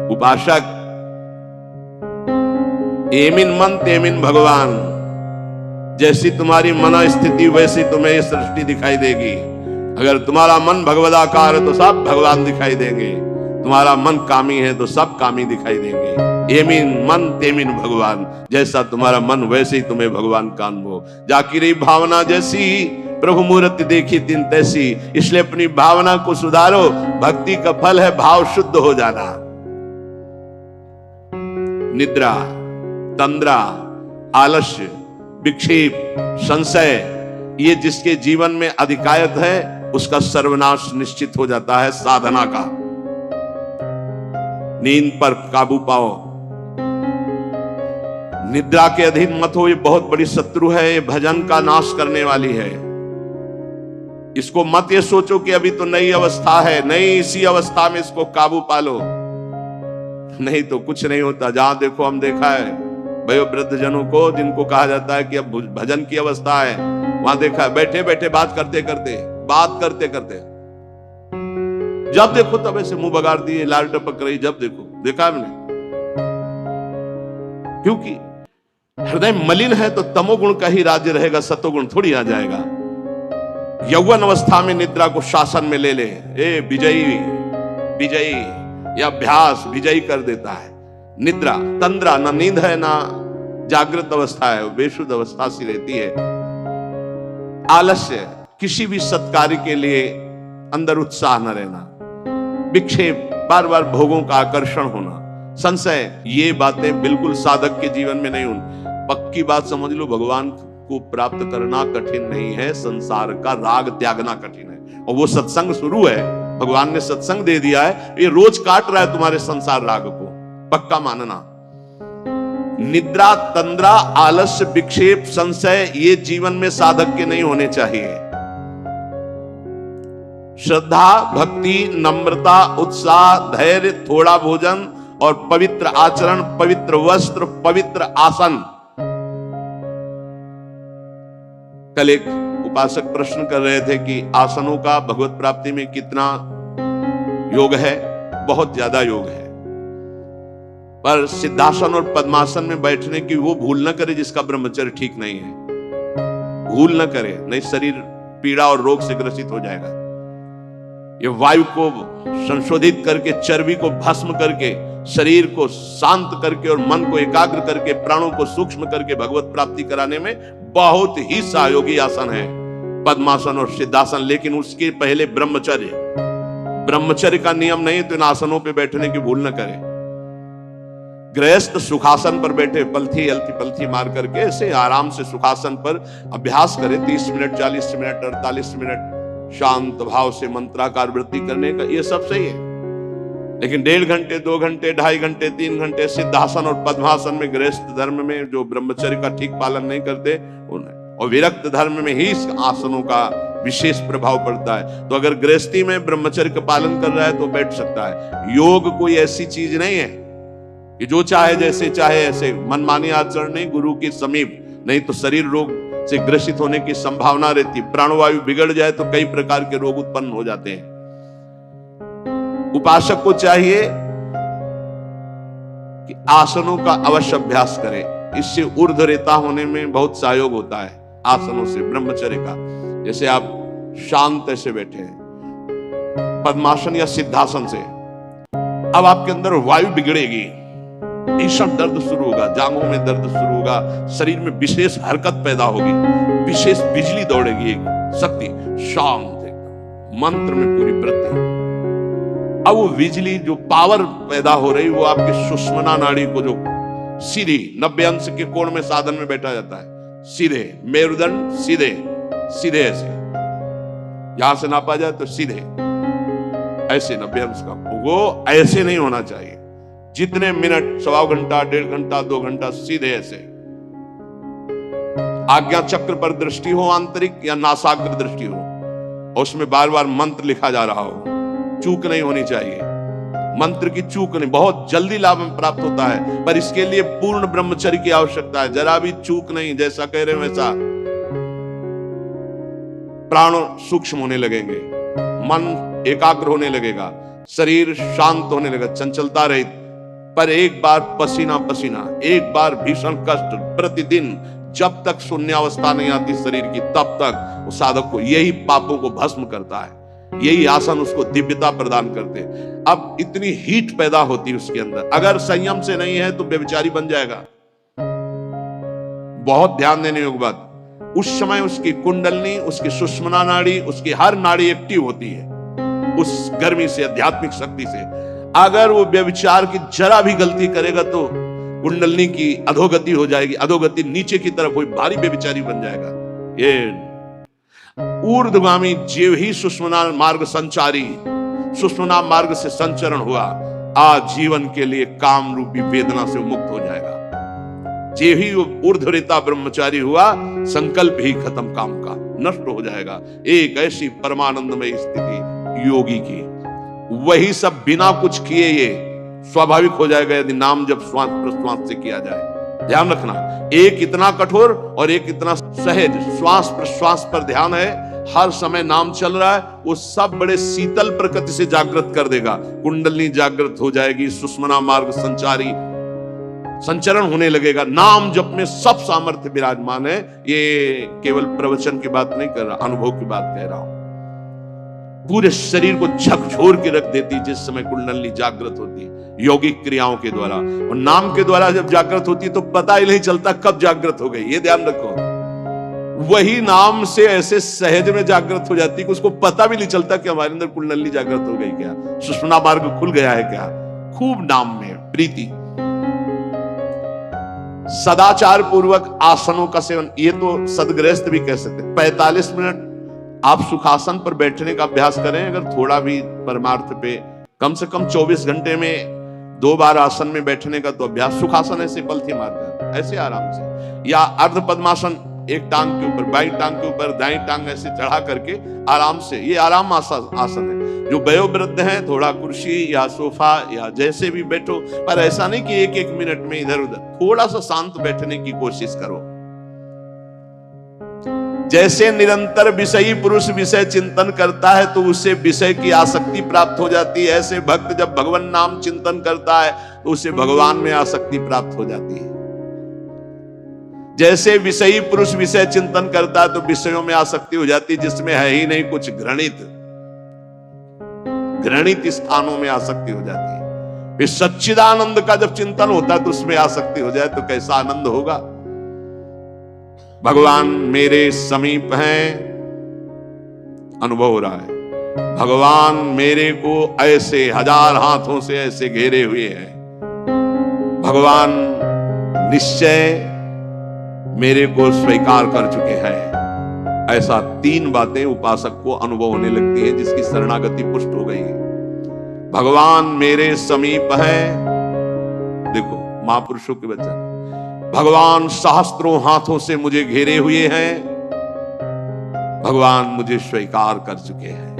उपासक, एमिन मन तेमिन भगवान। जैसी तुम्हारी मनोस्थिति वैसी तुम्हें ये सृष्टि दिखाई देगी। अगर तुम्हारा मन भगवदाकार है तो सब भगवान दिखाई देंगे, तुम्हारा मन कामी है तो सब कामी दिखाई देंगे। एमिन मन तेमिन भगवान, जैसा तुम्हारा मन वैसे ही तुम्हें भगवान का अनुभव। जाकी रही भावना जैसी प्रभु मूर्ति देखी तिन तैसी। इसलिए अपनी भावना को सुधारो। भक्ति का फल है भाव शुद्ध हो जाना। निद्रा, तंद्रा, आलस्य, विक्षेप, संशय, ये जिसके जीवन में अधिकायत है उसका सर्वनाश निश्चित हो जाता है। साधना का नींद पर काबू पाओ, निद्रा के अधीन मत हो। ये बहुत बड़ी शत्रु है, ये भजन का नाश करने वाली है। इसको मत ये सोचो कि अभी तो नई अवस्था है, नहीं, इसी अवस्था में इसको काबू पालो, नहीं तो कुछ नहीं होता। जहां देखो हम देखा है वयोवृद्ध जनों को, जिनको कहा जाता है कि अब भजन की अवस्था है, वहां देखा है बैठे बैठे बात करते करते जब देखो तब ऐसे मुंह बगाड़ दिए, लाल टपक रही, जब देखो देखा हमने। क्योंकि हृदय मलिन है तो तमोगुण का ही राज्य रहेगा, सतोगुण थोड़ी आ जाएगा। यौवन अवस्था में निद्रा को शासन में ले ले, ए विजयी या अभ्यास विजयी कर देता है। निद्रा, तंद्रा, ना नींद है ना जागृत अवस्था है, बेशुद्ध अवस्था सी रहती है। आलस्य, किसी भी सत्कार्य के लिए अंदर उत्साह न रहना। विक्षेप, बार बार भोगों का आकर्षण होना। संशय, ये बातें बिल्कुल साधक के जीवन में नहीं होनी। पक्की बात समझ लो, भगवान को प्राप्त करना कठिन नहीं है, संसार का राग त्यागना कठिन है। और वो सत्संग शुरू है, भगवान ने सत्संग दे दिया है, ये रोज काट रहा है तुम्हारे संसार राग को, पक्का मानना। निद्रा, तंद्रा, आलस्य, विक्षेप, संशय, ये जीवन में साधक के नहीं होने चाहिए। श्रद्धा, भक्ति, नम्रता, उत्साह, धैर्य, थोड़ा भोजन और पवित्र आचरण, पवित्र वस्त्र, पवित्र आसन। कल एक उपासक प्रश्न कर रहे थे कि आसनों का भगवत प्राप्ति में कितना योग है। बहुत ज्यादा योग है, पर सिद्धासन और पद्मासन में बैठने की वो भूल न करे जिसका ब्रह्मचर्य ठीक नहीं है। भूल न करे, नहीं शरीर पीड़ा और रोग से ग्रसित हो जाएगा। ये वायु को संशोधित करके, चर्बी को भस्म करके, शरीर को शांत करके और मन को एकाग्र करके, प्राणों को सूक्ष्म करके भगवत प्राप्ति कराने में बहुत ही सहयोगी आसन है पद्मासन और सिद्धासन। लेकिन उसके पहले ब्रह्मचर्य का नियम नहीं, तो इन आसनों पे बैठने की भूल न करें। गृहस्थ सुखासन पर बैठे, पलथी पलथी मार करके ऐसे आराम से सुखासन पर अभ्यास करे। 30 मिनट, 40 मिनट, 48 मिनट शांत भाव से मंत्राकार वृत्ति करने का, ये सब सही है। लेकिन 1.5 घंटे, 2 घंटे, 2.5 घंटे, 3 घंटे सिद्धासन और पद्मासन में गृहस्थ धर्म में जो ब्रह्मचर्य का ठीक पालन नहीं करते उन्हें, और विरक्त धर्म में ही इस आसनों का विशेष प्रभाव पड़ता है। तो अगर गृहस्थी में ब्रह्मचर्य का पालन कर रहा है तो बैठ सकता है। योग कोई ऐसी चीज नहीं है कि जो चाहे जैसे चाहे ऐसे मनमानी आचरण नहीं, गुरु के समीप, नहीं तो शरीर रोग से ग्रसित होने की संभावना रहती है। प्राणवायु बिगड़ जाए तो कई प्रकार के रोग उत्पन्न हो जाते हैं। उपासक को चाहिए कि आसनों का अवश्य अभ्यास करे। इससे ऊर्ध्वरेता होने में बहुत सहयोग होता है आसनों से, ब्रह्मचर्य का। जैसे आप शांत ऐसे बैठे हैं पद्मासन या सिद्धासन से, अब आपके अंदर वायु बिगड़ेगी, भीषण दर्द शुरू होगा, जांघों में दर्द शुरू होगा, शरीर में विशेष हरकत पैदा होगी, विशेष बिजली दौड़ेगी, एक शक्ति, शांत एकदम, मंत्र में पूरी वृत्ति। अब वो बिजली जो पावर पैदा हो रही, वो आपके सुषुम्ना नाड़ी को, जो सीधी 90 अंश के कोण में साधन में बैठा जाता है, सीधे मेरुदंड, सीधे ऐसे, यहां से नापा जाए तो सीधे ऐसे 90 अंश का, वो ऐसे नहीं होना चाहिए। जितने मिनट, 1.25 घंटा, 1.5 घंटा, 2 घंटा सीधे ऐसे। आज्ञा चक्र पर दृष्टि हो आंतरिक या नासाग्र दृष्टि हो, और उसमें बार बार मंत्र लिखा जा रहा हो, चूक नहीं होनी चाहिए। मंत्र की चूक नहीं, बहुत जल्दी लाभ प्राप्त होता है, पर इसके लिए पूर्ण ब्रह्मचर्य की आवश्यकता है। जरा भी चूक नहीं, जैसा कह रहे वैसा। प्राण सूक्ष्म होने लगेंगे, मन एकाग्र होने लगेगा, शरीर शांत होने लगेगा, चंचलता रहित, पर एक बार पसीना पसीना, एक बार भीषण कष्ट प्रतिदिन, जब तक शून्यावस्था नहीं आती शरीर की, तब तक उस साधक को यही पापों को भस्म करता है। यही आसन उसको दिव्यता प्रदान करते। अब इतनी हीट पैदा होती है उसके अंदर, अगर संयम से नहीं है तो व्यभिचारी बन जाएगा। बहुत ध्यान देने योग्य बात, उस समय उसकी कुंडलनी, उसकी सुषुम्ना नाड़ी, उसकी हर नाड़ी एक्टिव होती है उस गर्मी से, आध्यात्मिक शक्ति से। अगर वो व्यभिचार की जरा भी गलती करेगा तो कुंडलनी की अधोगति हो जाएगी, अधोगति नीचे की तरफ हुई, भारी व्यभिचारी बन जाएगा। ये ऊर्ध्वगामी जीव ही सुषुम्ना मार्ग संचारी, सुषुम्ना मार्ग से संचरण हुआ, आज जीवन के लिए काम रूपी वेदना से मुक्त हो जाएगा। जीव ही ऊर्ध्वरेता ब्रह्मचारी हुआ, संकल्प ही खत्म काम का, नष्ट हो जाएगा। एक ऐसी परमानंदमय स्थिति योगी की, वही सब बिना कुछ किए ये स्वाभाविक हो जाएगा यदि नाम जब श्वास प्रश्वास से किया जाए। ध्यान रखना, एक इतना कठोर और एक इतना सहज। श्वास प्रश्वास पर ध्यान है, हर समय नाम चल रहा है, वो सब बड़े शीतल प्रकृति से जागृत कर देगा। कुंडलनी जागृत हो जाएगी, सुषुम्ना मार्ग संचारी संचरण होने लगेगा। नाम जप में सब सामर्थ्य विराजमान है। ये केवल प्रवचन की बात नहीं कर रहा, अनुभव की बात कह रहा हूं। पूरे शरीर को झकझोर के रख देती जिस समय कुंडलनी जागृत होती, यौगिक क्रियाओं के द्वारा। और नाम के द्वारा जब जागृत होती तो पता ही नहीं चलता कब जागृत हो गई, ये ध्यान रखो। वही नाम से ऐसे सहज में जागृत हो जाती कि उसको पता भी नहीं चलता कि हमारे अंदर कुंडलनी जागृत हो गई क्या, सुषुम्ना मार्ग खुल गया है क्या। खूब नाम में प्रीति, सदाचार पूर्वक आसनों का सेवन, ये तो सदगृहस्थ भी कह सकते। 45 मिनट आप सुखासन पर बैठने का अभ्यास करें। अगर थोड़ा भी परमार्थ पे, कम से कम 24 घंटे में 2 बार आसन में बैठने का तो अभ्यास। सुखासन ऐसे पलथी मारकर ऐसे आराम से, या अर्ध पद्मासन, एक टांग के ऊपर, बाई टांग के ऊपर दाई टांग ऐसे चढ़ा करके आराम से, ये आराम आसन है। जो वयोवृद्ध है थोड़ा कुर्सी या सोफा या जैसे भी बैठो, पर ऐसा नहीं कि एक एक मिनट में इधर उधर, थोड़ा सा शांत बैठने की कोशिश करो। जैसे निरंतर विषयी पुरुष विषय चिंतन करता है तो उसे विषय की आसक्ति प्राप्त हो जाती है, ऐसे भक्त जब भगवान नाम चिंतन करता है तो उसे भगवान में आसक्ति प्राप्त हो जाती है। जैसे विषयी पुरुष विषय चिंतन करता है तो विषयों में आसक्ति हो जाती है जिसमें है ही नहीं कुछ, घृणित स्थानों में आसक्ति हो जाती है। फिर सच्चिदानंद का जब चिंतन होता है तो उसमें आसक्ति हो जाए तो कैसा आनंद होगा। भगवान मेरे समीप हैं, अनुभव हो रहा है। भगवान मेरे को ऐसे 1000 हाथों से ऐसे घेरे हुए हैं। भगवान निश्चय मेरे को स्वीकार कर चुके हैं। ऐसा 3 बातें उपासक को अनुभव होने लगती है जिसकी शरणागति पुष्ट हो गई है। भगवान मेरे समीप है, देखो महापुरुषों के वचन, भगवान सहस्त्रों हाथों से मुझे घेरे हुए हैं, भगवान मुझे स्वीकार कर चुके हैं।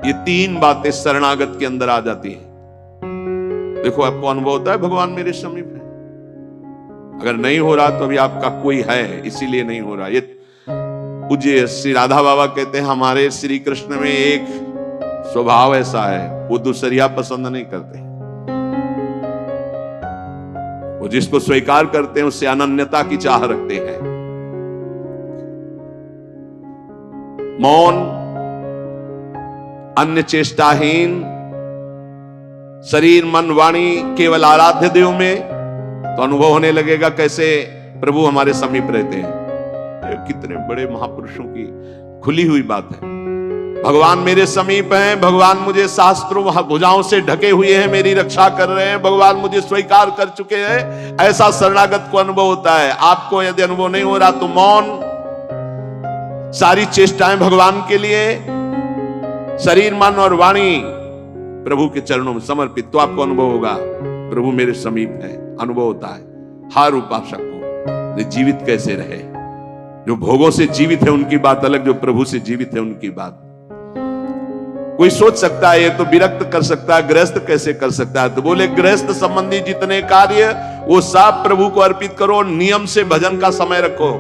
ये 3 बातें शरणागत के अंदर आ जाती हैं। देखो आपको अनुभव होता है भगवान मेरे समीप है। अगर नहीं हो रहा तो अभी आपका कोई है, इसीलिए नहीं हो रहा। ये पूज्य श्री राधा बाबा कहते हैं हमारे श्री कृष्ण में एक स्वभाव ऐसा है, वो दूसरिया पसंद नहीं करते। वो जिसको स्वीकार करते हैं उससे अनन्यता की चाह रखते हैं। मौन, अन्य चेष्टाहीन, शरीर मन वाणी केवल आराध्य देव में, तो अनुभव होने लगेगा कैसे प्रभु हमारे समीप रहते हैं। कितने बड़े महापुरुषों की खुली हुई बात है। भगवान मेरे समीप हैं, भगवान मुझे शास्त्रों भुजाओं से ढके हुए हैं, मेरी रक्षा कर रहे हैं, भगवान मुझे स्वीकार कर चुके हैं। ऐसा शरणागत को अनुभव होता है। आपको यदि अनुभव नहीं हो रहा तो मौन, सारी चेष्टाएं भगवान के लिए, शरीर मन और वाणी प्रभु के चरणों में समर्पित, तो आपको अनुभव होगा प्रभु मेरे समीप है। अनुभव होता है हर उपासक को। जीवित कैसे रहे, जो भोगों से जीवित है उनकी बात अलग, जो प्रभु से जीवित है उनकी बात। कोई सोच सकता है ये तो विरक्त कर सकता है, गृहस्थ कैसे कर सकता है, तो बोले गृहस्थ संबंधी जितने कार्य वो सब प्रभु को अर्पित करो, नियम से भजन का समय रखो।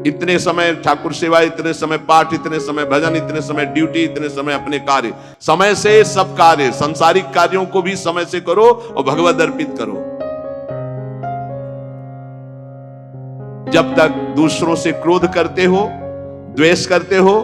इतने समय ठाकुर सेवा, इतने समय पाठ, इतने समय भजन, इतने समय ड्यूटी, इतने समय अपने कार्य। समय से सब कार्य, सांसारिक कार्यों को भी समय से करो और भगवत अर्पित करो। जब तक दूसरों से क्रोध करते हो, द्वेष करते हो,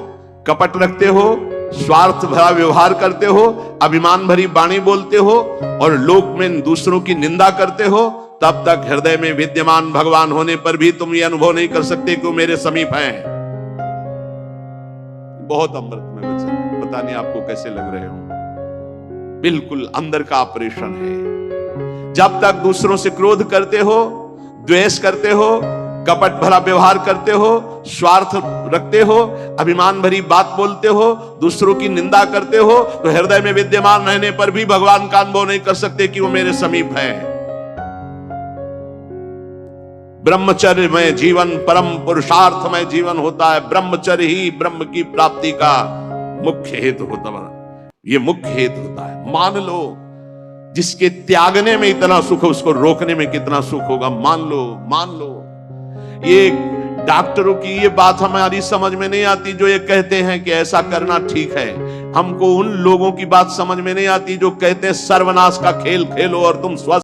कपट रखते हो, स्वार्थ भरा व्यवहार करते हो, अभिमान भरी वाणी बोलते हो और लोक में दूसरों की निंदा करते हो, तब तक हृदय में विद्यमान भगवान होने पर भी तुम ये अनुभव नहीं कर सकते कि वो मेरे समीप हैं। बहुत अमृत में वचन है, पता नहीं आपको कैसे लग रहे हो, बिल्कुल अंदर का ऑपरेशन है। जब तक दूसरों से क्रोध करते हो, द्वेष करते हो, कपट भरा व्यवहार करते हो, स्वार्थ रखते हो, अभिमान भरी बात बोलते हो, दूसरों की निंदा करते हो, तो हृदय में विद्यमान रहने पर भी भगवान का अनुभव नहीं कर सकते कि वो मेरे समीप है। ब्रह्मचर्य में जीवन परम पुरुषार्थ में जीवन होता है। ब्रह्मचर्य ही ब्रह्म की प्राप्ति का मुख्य हेतु होता है। ये मुख्य हेतु होता है। मान लो, जिसके त्यागने में इतना सुख है, उसको रोकने में कितना सुख होगा। मान लो। ये डॉक्टरों की ये बात हमारी समझ में नहीं आती जो ये कहते हैं कि ऐसा करना ठीक है। हमको उन लोगों की बात समझ में नहीं आती जो कहते हैं सर्वनाश का खेल खेलो और तुम स्वस्थ